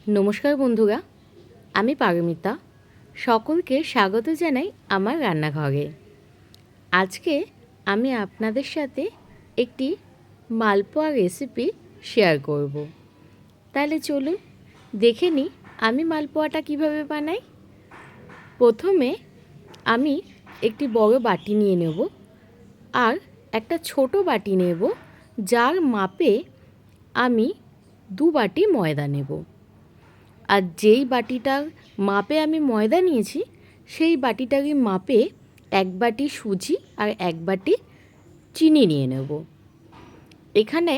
নমস্কার বন্ধুরা, আমি পারমিতা। সকলকে স্বাগত জানাই আমার রান্নাঘরে। আজকে আমি আপনাদের সাথে একটি মালপোয়া রেসিপি শেয়ার করব। তাহলে চলুন দেখে নিই আমি মালপোয়াটা কিভাবে বানাই। প্রথমে আমি একটি বড় বাটি নিয়ে নেব আর একটা ছোট বাটি নেব, যার মাপে আমি 2 বাটি ময়দা নেব। আর যেই বাটিটার মাপে আমি ময়দা নিয়েছি সেই বাটিটারই মাপে 1 বাটি সুজি আর 1 বাটি চিনি নিয়ে নেব। এখানে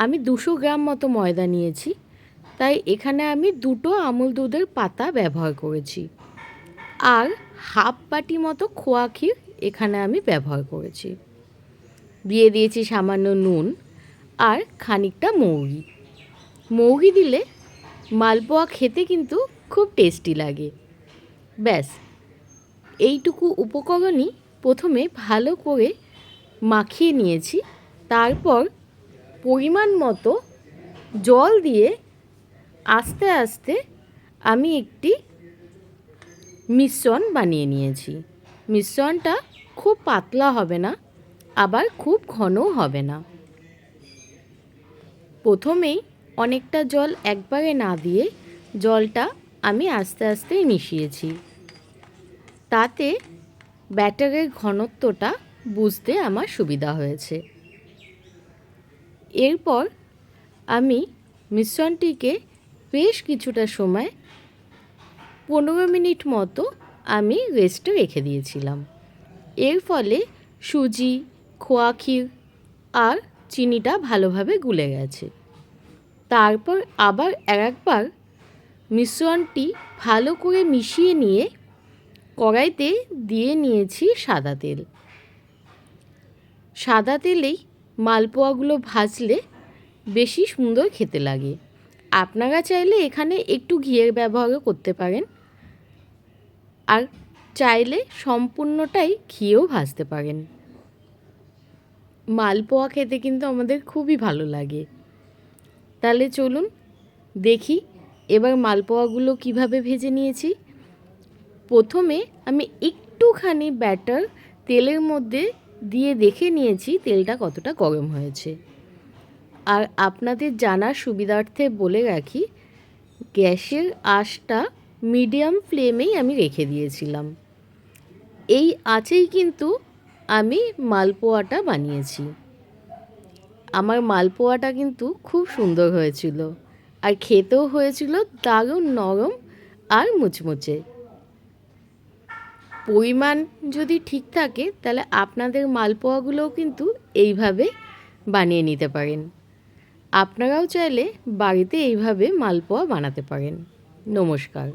আমি 200 গ্রাম মতো ময়দা নিয়েছি, তাই এখানে আমি 2টো আমুল দুধের পাতা ব্যবহার করেছি। আর হাফ বাটি মতো খোয়া ক্ষীর এখানে আমি ব্যবহার করেছি। দিয়ে দিয়েছি সামান্য নুন আর খানিকটা মৌরি দিলে মালপোয়া খেতে কিন্তু খুব টেস্টি লাগে। ব্যাস, এইটুকু উপকরণই প্রথমে ভালো করে মাখিয়ে নিয়েছি। তারপর পরিমাণ মতো জল দিয়ে আস্তে আস্তে আমি একটি মিশ্রণ বানিয়ে নিয়েছি। মিশ্রণটা খুব পাতলা হবে না, আবার খুব ঘনও হবে না। প্রথমেই অনেকটা জল একবারে না দিয়ে জলটা আমি আস্তে আস্তে মিশিয়েছি। তাতে ব্যাটারের ঘনত্বটা বুঝতে আমার সুবিধা হয়েছে। এরপর আমি মিশ্রণটিকে বেশ কিছুটা সময় 15 মিনিট মতো আমি রেস্টে রেখে দিয়েছিলাম। এর ফলে সুজি, খোয়া ক্ষীর আর চিনিটা ভালোভাবে গুলে গেছে। তারপর আবার একবার মিশ্রণটি ভালো করে মিশিয়ে নিয়ে কড়াইতে দিয়ে নিয়েছি সাদা তেল। সাদা তেলেই মালপোয়াগুলো ভাজলে বেশি সুন্দর খেতে লাগে। আপনারা চাইলে এখানে একটু ঘিয়ের ব্যবহারও করতে পারেন, আর চাইলে সম্পূর্ণটাই ঘিয়েও ভাজতে পারেন। মালপোয়া খেতে কিন্তু আমাদের খুবই ভালো লাগে। তাহলে চলুন দেখি এবার মালপোয়াগুলো কিভাবে ভেজে নিয়েছি। প্রথমে আমি একটুখানি ব্যাটার তেলের মধ্যে দিয়ে দেখে নিয়েছি তেলটা কতটা গরম হয়েছে। আর আপনাদের জানার সুবিধার্থে বলে রাখি, গ্যাসের আঁচটা মিডিয়াম ফ্লেমেই আমি রেখে দিয়েছিলাম। এই আঁচেই কিন্তু আমি মালপোয়াটা বানিয়েছি। আমার মালপোয়াটা কিন্তু খুব সুন্দর হয়েছিল, আর খেতেও হয়েছিল দারুণ নরম আর মুচমুচে। পরিমাণ যদি ঠিক থাকে তাহলে আপনাদের মালপোয়াগুলোও কিন্তু এইভাবে বানিয়ে নিতে পারেন। আপনারাও চাইলে বাড়িতে এইভাবে মালপোয়া বানাতে পারেন। নমস্কার।